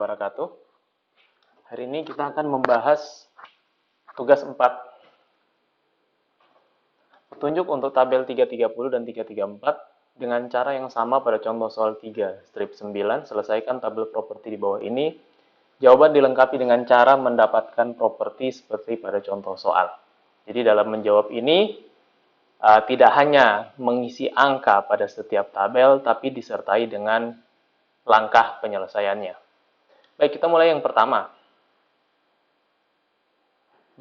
Wabarakatuh. Hari ini kita akan membahas tugas 4. Petunjuk untuk tabel 330 dan 334 dengan cara yang sama pada contoh soal 3, strip 9, selesaikan tabel properti di bawah ini. Jawaban dilengkapi dengan cara mendapatkan properti seperti pada contoh soal. Jadi dalam menjawab ini, tidak hanya mengisi angka pada setiap tabel, tapi disertai dengan langkah penyelesaiannya. Baik, kita mulai yang pertama.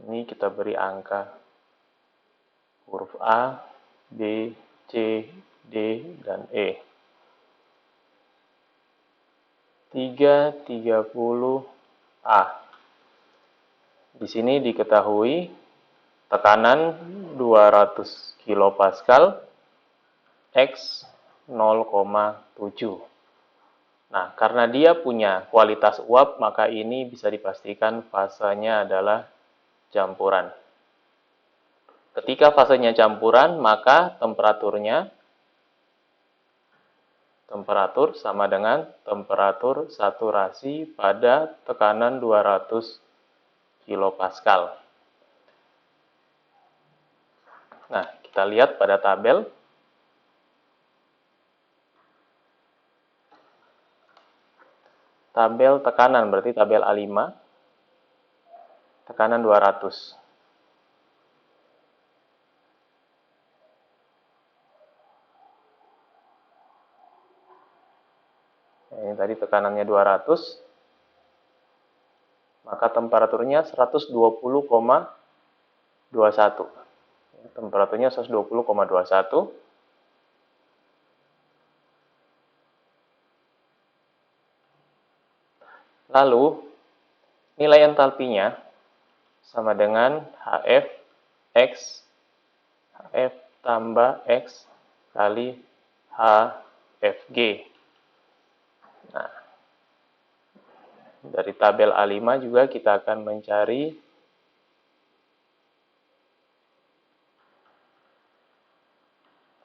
Ini kita beri angka huruf A, B, C, D, dan E. 330A. Di sini diketahui tekanan 200 kilopascal, X 0,7. Nah, karena dia punya kualitas uap, maka ini bisa dipastikan fasenya adalah campuran. Ketika fasenya campuran, maka temperatur sama dengan temperatur saturasi pada tekanan 200 kilopascal. Nah, kita lihat pada tabel. Tabel tekanan berarti tabel A5. Tekanan 200. Ini tadi tekanannya 200. Maka temperaturnya 120,21. Temperaturnya 120,21. Lalu, nilai entalpinya sama dengan HF X HF tambah X kali HFG. Nah, dari tabel A5 juga kita akan mencari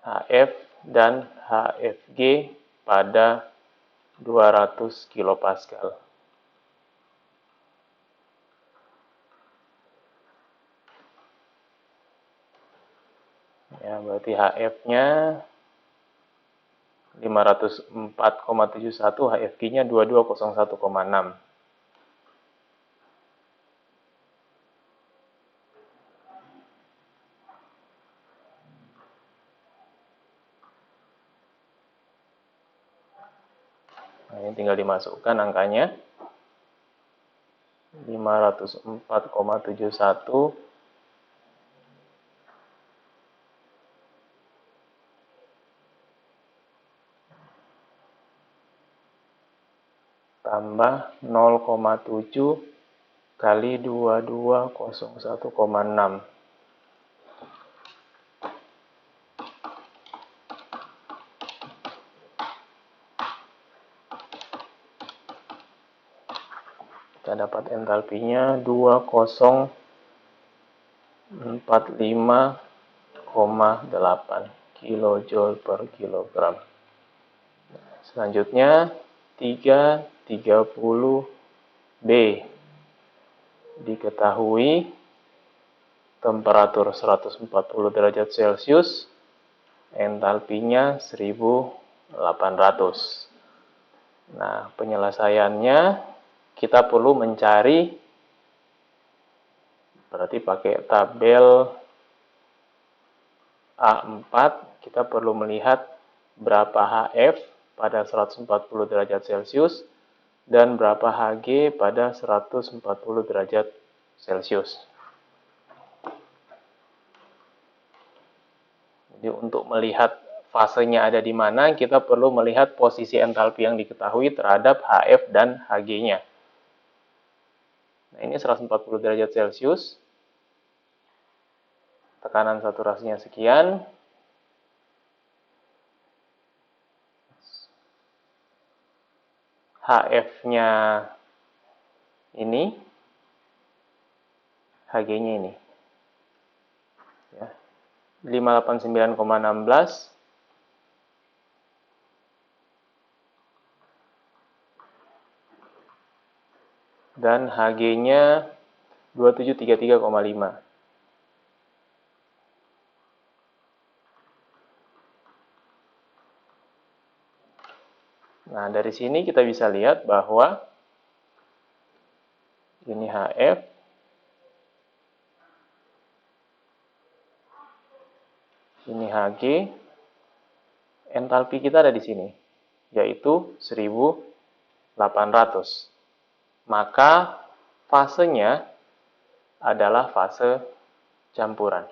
HF dan HFG pada 200 kilopascal. Ya, berarti HF-nya 504,71, HFG-nya 2201,6. Nah, ini tinggal dimasukkan angkanya. 504,71 tambah 0,7 kali 2201,6. Kita dapat entalpinya 2045,8 kilojoule per kilogram. Selanjutnya 330B. Diketahui temperatur 140 derajat Celcius, entalpinya 1800. Nah, penyelesaiannya kita perlu mencari, berarti pakai tabel A4, kita perlu melihat berapa HF pada 140 derajat Celcius dan berapa Hg pada 140 derajat Celcius. Jadi untuk melihat fasenya ada di mana, kita perlu melihat posisi entalpi yang diketahui terhadap HF dan Hg-nya. Nah, ini 140 derajat Celcius. Tekanan saturasinya sekian. HF-nya ini. Hg-nya ini. Ya. 589,16. dan Hg-nya 2733,5. Nah, dari sini kita bisa lihat bahwa ini Hf, ini Hg, entalpi kita ada di sini, yaitu 1800. Maka fasenya adalah fase campuran.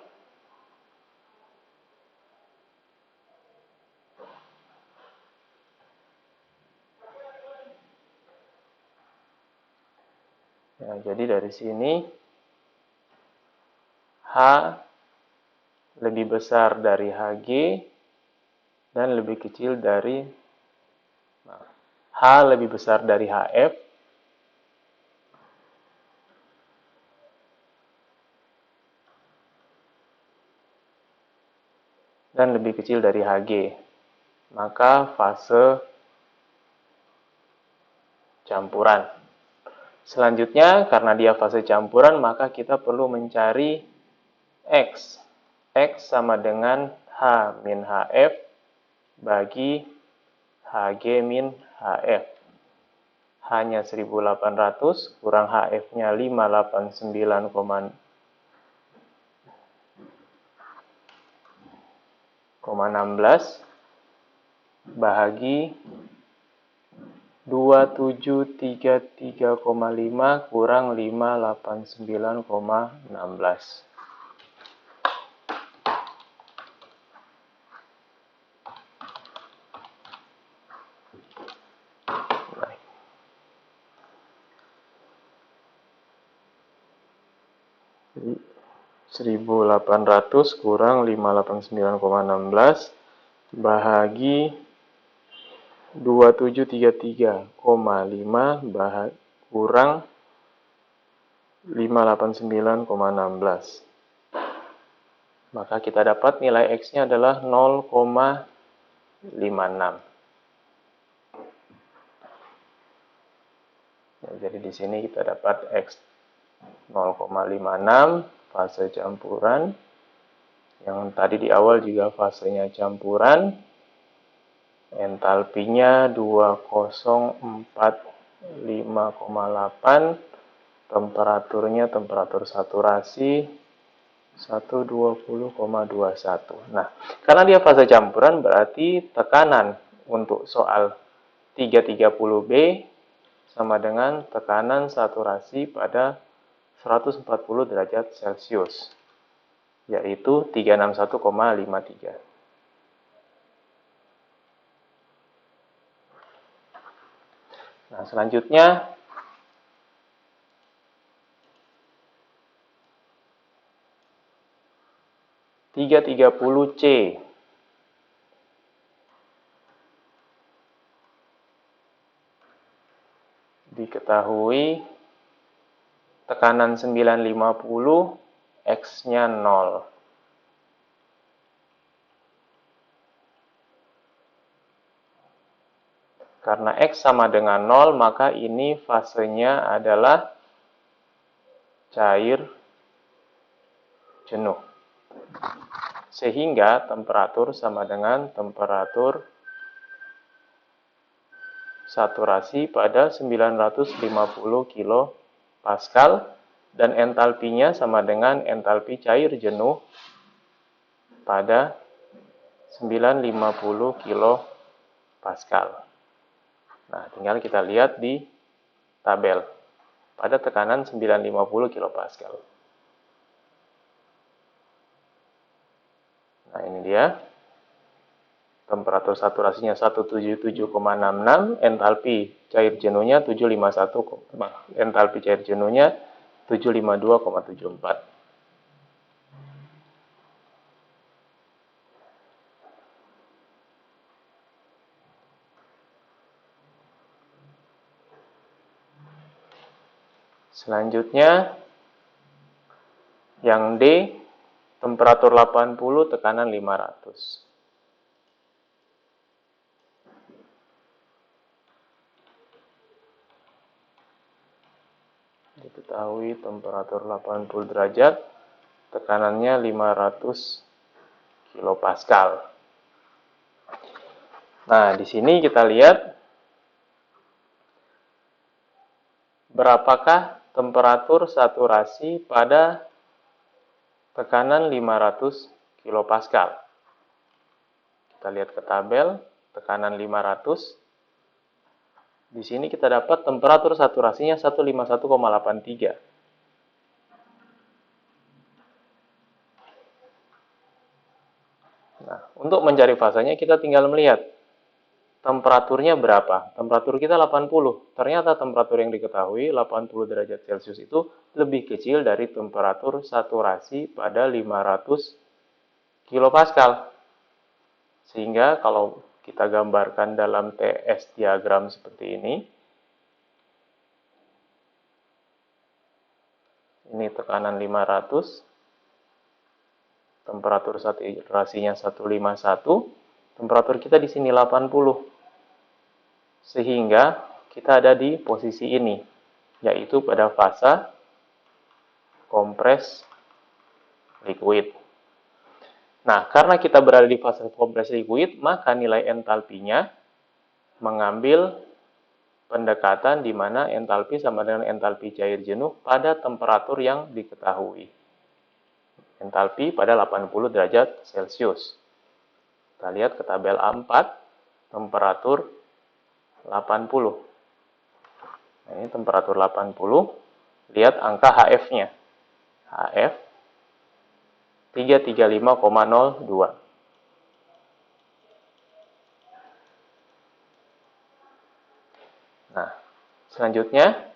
Ya, jadi dari sini H lebih besar dari Hg dan lebih kecil dari H lebih besar dari Hf dan lebih kecil dari Hg. Maka fase campuran. Selanjutnya, karena dia fase campuran, maka kita perlu mencari X. X sama dengan H min Hf bagi Hg min Hf. Hanya 1800 kurang Hf-nya 589,16 bahagi 2733,5 kurang 589,16. Baik. 1800 kurang 589,16 bahagi 2733,5 kurang 589,16. Maka kita dapat nilai X-nya adalah 0,56. Ya, jadi di sini kita dapat X 0,56 fase campuran. Yang tadi di awal juga fasenya campuran. Entalpinya 2045,8. Temperaturnya temperatur saturasi 120,21. Nah, karena dia fase campuran berarti tekanan untuk soal 330B sama dengan tekanan saturasi pada 140 derajat Celcius, yaitu 361,53. Nah, selanjutnya C. Diketahui tekanan 950, X-nya 0. Karena X sama dengan 0, maka ini fasenya adalah cair jenuh. Sehingga temperatur sama dengan temperatur saturasi pada 950 kPa dan entalpinya sama dengan entalpi cair jenuh pada 950 kPa. Nah, tinggal kita lihat di tabel pada tekanan 950 kPa. Nah, ini dia. Temperatur saturasinya 177,66, entalpi cair jenuhnya 751, entalpi cair jenuhnya 752,74. Selanjutnya yang D, temperatur 80, tekanan 500. Diketahui temperatur 80 derajat, tekanannya 500 kilopascal. Nah, di sini kita lihat berapakah temperatur saturasi pada tekanan 500 kilopascal. Kita lihat ke tabel, tekanan 500. Di sini kita dapat temperatur saturasinya 151,83. Nah, untuk mencari fasanya kita tinggal melihat temperaturnya berapa. Temperatur kita 80. Ternyata temperatur yang diketahui 80 derajat Celcius itu lebih kecil dari temperatur saturasi pada 500 kilopascal. Sehingga kalau kita gambarkan dalam TS diagram seperti ini tekanan 500, temperatur saturasinya 151, temperatur kita di sini 80. Sehingga kita ada di posisi ini, yaitu pada fase kompres liquid. Nah, karena kita berada di fase kompres liquid, maka nilai entalpinya mengambil pendekatan di mana entalpi sama dengan entalpi cair jenuh pada temperatur yang diketahui. Entalpi pada 80 derajat Celcius. Kita lihat ke tabel A4, temperatur 80. Nah, ini temperatur 80. Lihat angka HF-nya. HF 335,02. Nah, selanjutnya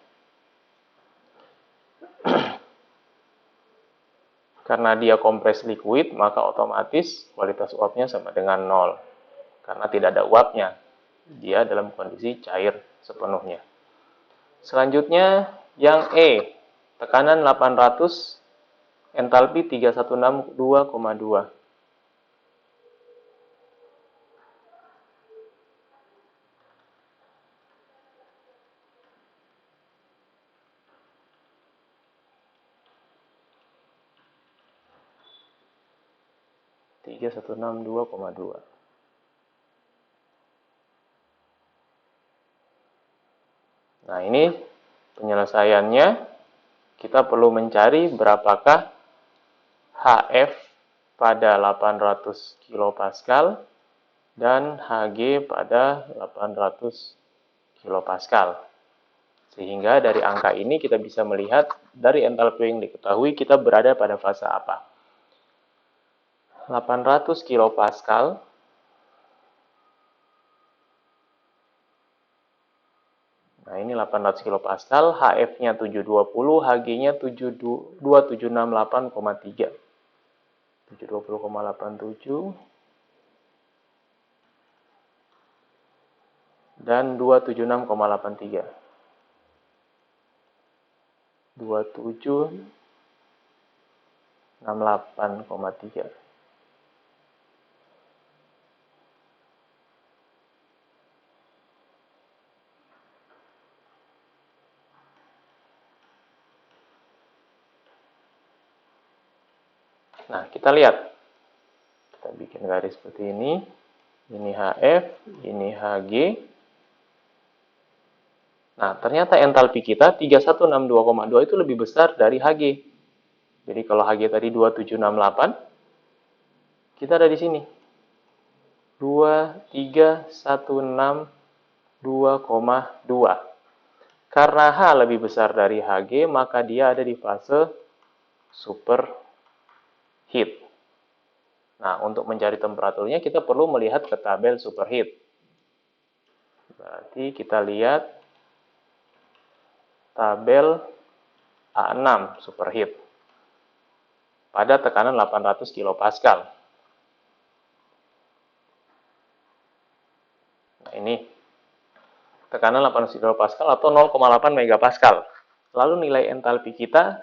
karena dia kompres liquid, maka otomatis kualitas uapnya sama dengan 0. Karena tidak ada uapnya. Dia dalam kondisi cair sepenuhnya. Selanjutnya yang E, tekanan 800, entalpi 3162,2. Nah, ini penyelesaiannya. Kita perlu mencari berapakah HF pada 800 kilopascal dan Hg pada 800 kilopascal. Sehingga dari angka ini kita bisa melihat dari entalpi yang diketahui kita berada pada fase apa. 800 kilopascal Nah, ini 800 kilopascal, HF-nya 720, Hg-nya 2768,3. 720,87 dan 276,83. 2768,3. Nah, kita lihat. Kita bikin garis seperti ini. Ini HF, ini Hg. Nah, ternyata entalpi kita 3162,2 itu lebih besar dari Hg. Jadi kalau Hg tadi 2768, kita ada di sini. 2362,2. Karena H lebih besar dari Hg, maka dia ada di fase superheat. Nah, untuk mencari temperaturnya kita perlu melihat ke tabel superheat. Berarti kita lihat tabel A6 superheat pada tekanan 800 kilopascal. Nah, ini tekanan 800 kilopascal atau 0,8 megapascal. Lalu nilai entalpi kita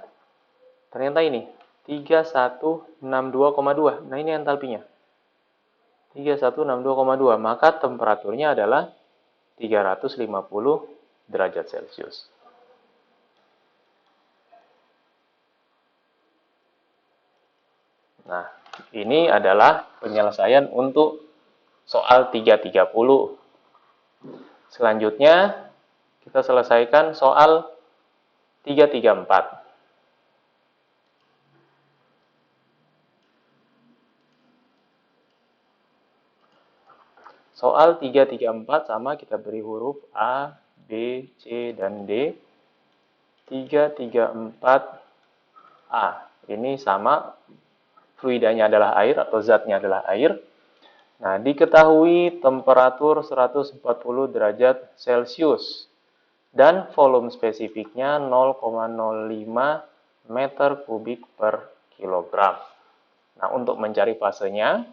ternyata ini 3162,2. Nah, ini entalpinya. 3162,2. Maka temperaturnya adalah 350 derajat Celcius. Nah, ini adalah penyelesaian untuk soal 330. Selanjutnya, kita selesaikan soal 334. Soal 334 sama kita beri huruf A, B, C, dan D. 334A. Ini sama, fluidanya adalah air atau zatnya adalah air. Nah, diketahui temperatur 140 derajat Celcius dan volume spesifiknya 0,05 meter kubik per kilogram. Nah, untuk mencari fasenya,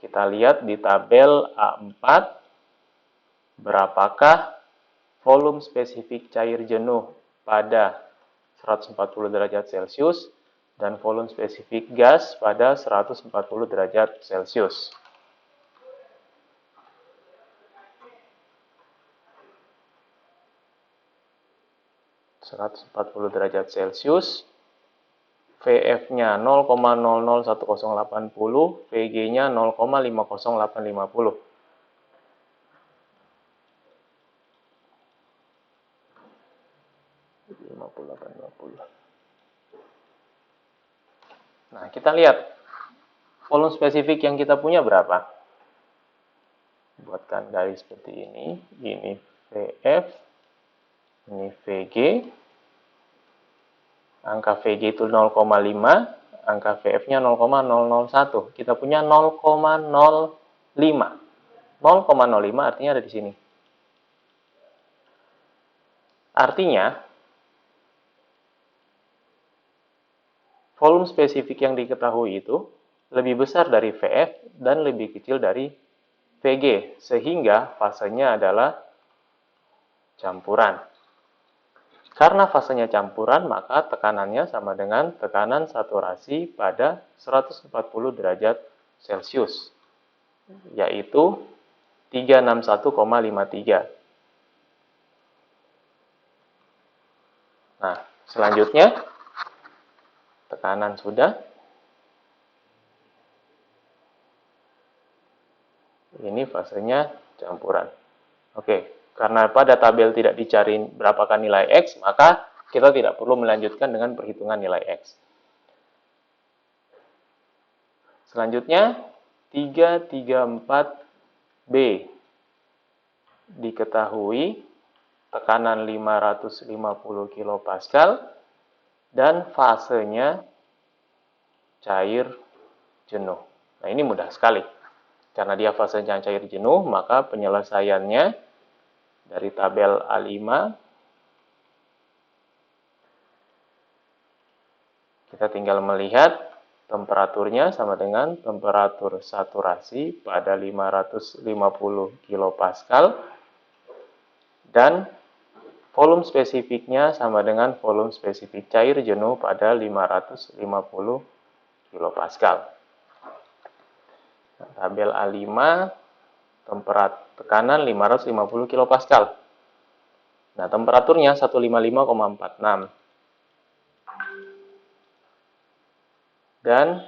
kita lihat di tabel A4, berapakah volume spesifik cair jenuh pada 140 derajat Celcius dan volume spesifik gas pada 140 derajat Celcius. derajat Celcius, VF-nya 0,001080, VG-nya 0,50850. Nah, kita lihat volume spesifik yang kita punya berapa. Buatkan garis seperti ini VF, ini VG. Angka VG itu 0,5, angka VF-nya 0,001. Kita punya 0,05. 0,05 artinya ada di sini. Artinya, volume spesifik yang diketahui itu lebih besar dari VF dan lebih kecil dari VG, sehingga fasenya adalah campuran. Karena fasenya campuran, maka tekanannya sama dengan tekanan saturasi pada 140 derajat Celcius, yaitu 361,53. Nah, selanjutnya, tekanan sudah. Ini fasenya campuran. Oke, karena pada tabel tidak dicari berapakah nilai X, maka kita tidak perlu melanjutkan dengan perhitungan nilai X. Selanjutnya, 334B. Diketahui tekanan 550 kPa dan fasenya cair jenuh. Nah, ini mudah sekali. Karena dia fasenya cair jenuh, maka penyelesaiannya dari tabel A5, kita tinggal melihat temperaturnya sama dengan temperatur saturasi pada 550 kPa dan volume spesifiknya sama dengan volume spesifik cair jenuh pada 550 kPa. Tabel A5, tekanan 550 kPa. Nah, temperaturnya 155,46. Dan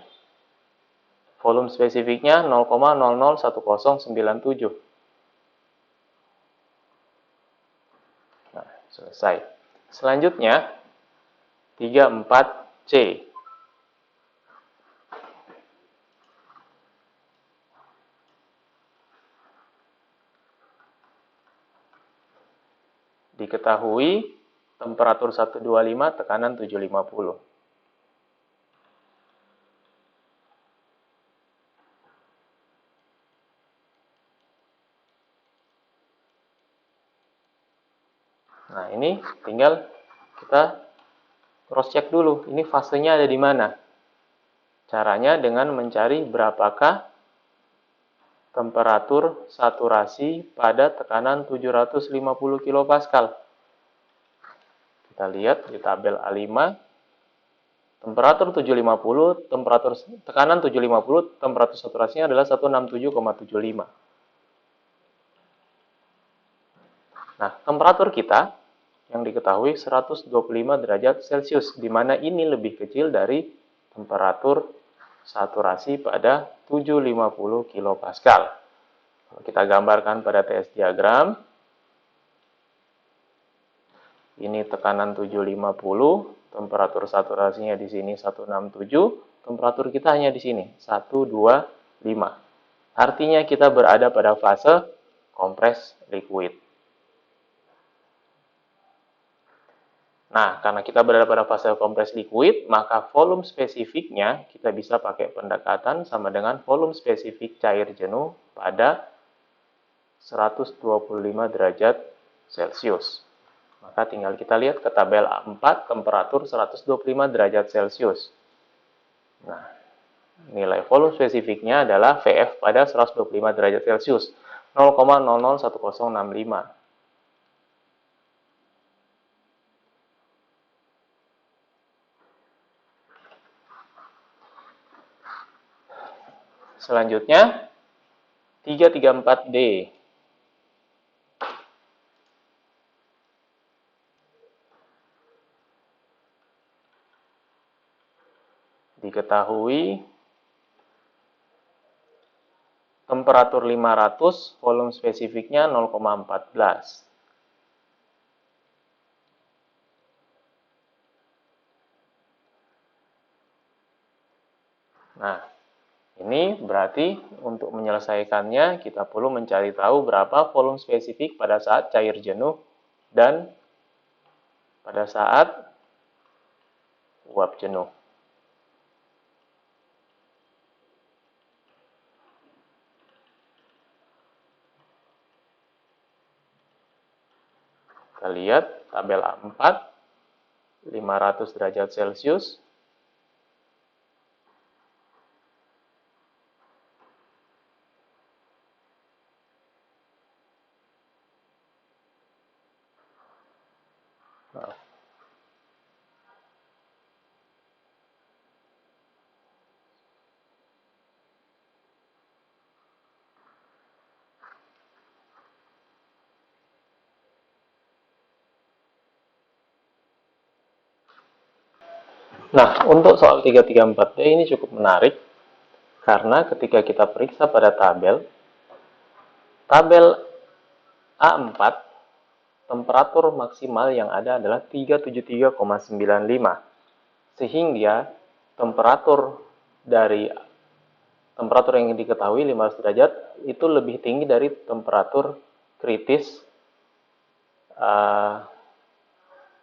volume spesifiknya 0,001097. Nah, selesai. Selanjutnya, 34C. Diketahui temperatur 125, tekanan 750. Nah, ini tinggal kita cross check dulu. Ini fasenya ada di mana? Caranya dengan mencari berapakah temperatur saturasi pada tekanan 750 kPa. Kita lihat di tabel A5, temperatur 750, tekanan 750, temperatur saturasinya adalah 167,75. Nah, temperatur kita yang diketahui 125 derajat Celcius, di mana ini lebih kecil dari temperatur saturasi pada 750 kilopascal. Kalau kita gambarkan pada TS diagram, ini tekanan 750, temperatur saturasinya di sini 167, temperatur kita hanya di sini 125. Artinya kita berada pada fase kompres liquid. Nah, karena kita berada pada fase kompres liquid, maka volume spesifiknya kita bisa pakai pendekatan sama dengan volume spesifik cair jenuh pada 125 derajat Celcius. Maka tinggal kita lihat ke tabel A4, temperatur 125 derajat Celcius. Nah, nilai volume spesifiknya adalah VF pada 125 derajat Celcius, 0,001065. Selanjutnya, 334D. Diketahui temperatur 500, volume spesifiknya 0,14. Nah, ini berarti untuk menyelesaikannya kita perlu mencari tahu berapa volume spesifik pada saat cair jenuh dan pada saat uap jenuh. Kita lihat tabel A4, 500 derajat Celcius. Nah, untuk soal 334D ini cukup menarik karena ketika kita periksa pada tabel A4, temperatur maksimal yang ada adalah 373,95. Sehingga temperatur yang diketahui 500 derajat itu lebih tinggi dari temperatur kritis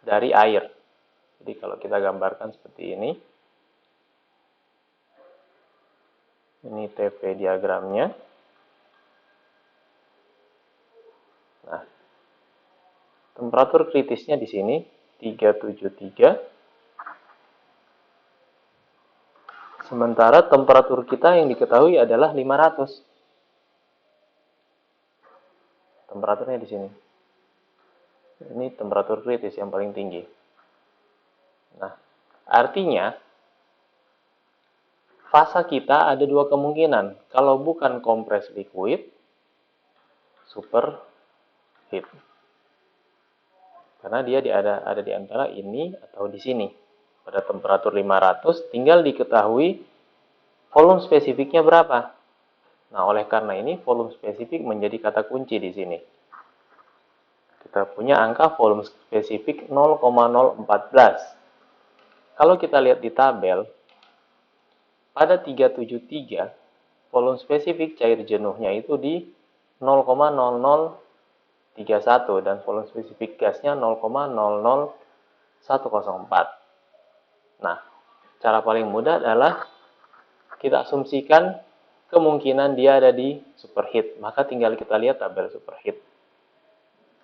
dari air. Jadi kalau kita gambarkan seperti ini TP diagramnya. Nah, temperatur kritisnya di sini 373. Sementara temperatur kita yang diketahui adalah 500. Temperaturnya di sini. Ini temperatur kritis yang paling tinggi. Nah, artinya fasa kita ada dua kemungkinan. Kalau bukan kompres liquid, superheat. Karena dia ada di antara ini atau di sini. Pada temperatur 500, tinggal diketahui volume spesifiknya berapa. Nah, oleh karena ini volume spesifik menjadi kata kunci di sini. Kita punya angka volume spesifik 0,014. Kalau kita lihat di tabel, pada 373, volume spesifik cair jenuhnya itu di 0,0031 dan volume spesifik gasnya 0,00104. Nah, cara paling mudah adalah kita asumsikan kemungkinan dia ada di superheat. Maka tinggal kita lihat tabel superheat.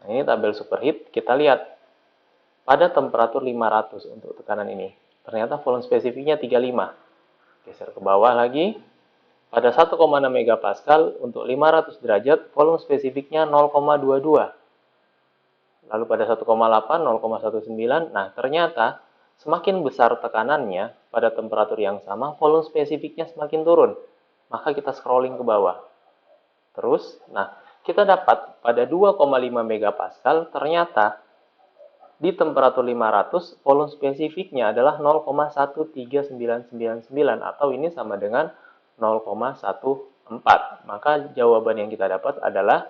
Nah, ini tabel superheat, kita lihat pada temperatur 500 untuk tekanan ini. Ternyata volume spesifiknya 35. Geser ke bawah lagi. Pada 1,6 megapascal untuk 500 derajat, volume spesifiknya 0,22. Lalu pada 1,8, 0,19. Nah, ternyata semakin besar tekanannya pada temperatur yang sama, volume spesifiknya semakin turun. Maka kita scrolling ke bawah. Terus, nah, kita dapat pada 2,5 megapascal ternyata di temperatur 500, volume spesifiknya adalah 0,13999 atau ini sama dengan 0,14. Maka jawaban yang kita dapat adalah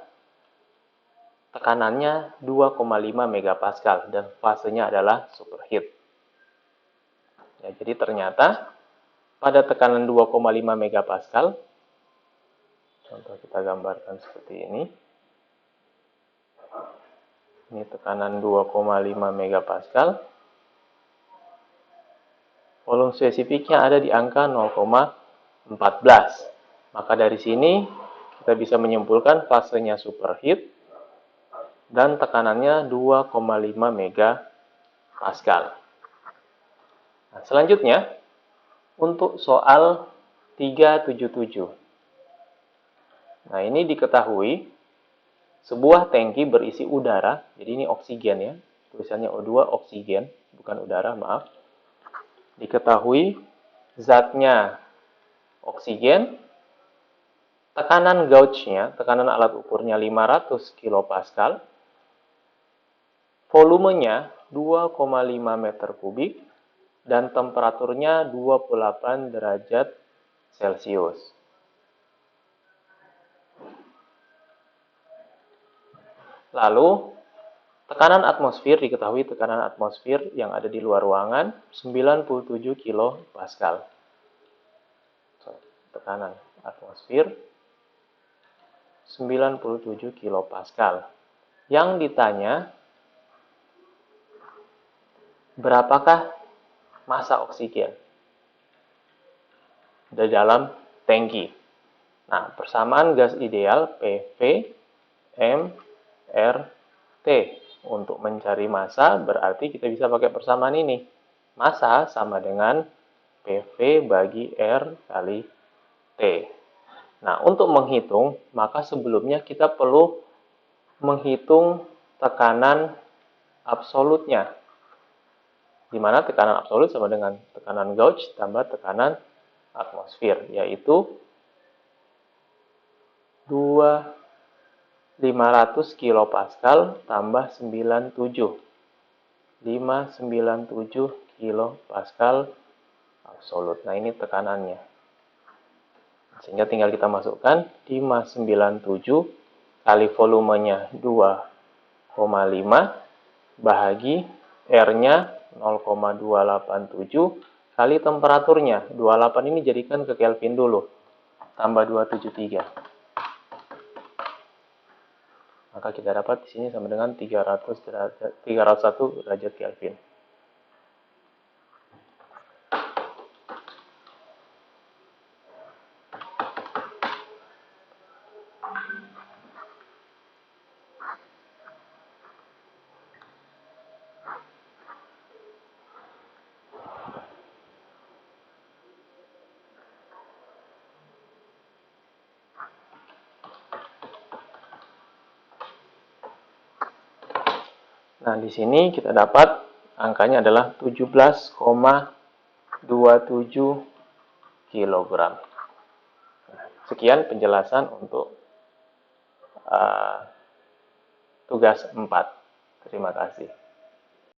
tekanannya 2,5 megapascal dan fasenya adalah superheat. Ya, jadi ternyata pada tekanan 2,5 megapascal, contoh kita gambarkan seperti ini. Ini tekanan 2,5 megapascal. Volume spesifiknya ada di angka 0,14. Maka dari sini kita bisa menyimpulkan fasenya superheat dan tekanannya 2,5 megapascal. Nah, selanjutnya untuk soal 377. Nah, ini diketahui sebuah tangki berisi udara, jadi ini oksigen ya, tulisannya O2 oksigen, bukan udara, maaf. Diketahui zatnya oksigen, tekanan gauge-nya, tekanan alat ukurnya 500 kilopascal, volumenya 2,5 meter kubik, dan temperaturnya 28 derajat Celcius. Lalu, tekanan atmosfer, diketahui tekanan atmosfer yang ada di luar ruangan 97 kilopascal. Tekanan atmosfer 97 kilopascal. Yang ditanya, berapakah massa oksigen di dalam tangki? Nah, persamaan gas ideal PV M RT. Untuk mencari massa berarti kita bisa pakai persamaan ini. Massa sama dengan PV bagi R kali T. Nah, untuk menghitung, maka sebelumnya kita perlu menghitung tekanan absolutnya. Di mana tekanan absolut sama dengan tekanan gauge tambah tekanan atmosfer, yaitu 500 kilopascal tambah 97. 597 kilopascal absolut. Nah, ini tekanannya. Sehingga tinggal kita masukkan 597 kali volumenya 2,5 bahagi R-nya 0,287 kali temperaturnya. 28 ini jadikan ke Kelvin dulu. Tambah 273. Maka kita dapat di sini sama dengan 301 derajat Kelvin. Nah, di sini kita dapat angkanya adalah 17,27 kg. Sekian penjelasan untuk tugas 4. Terima kasih.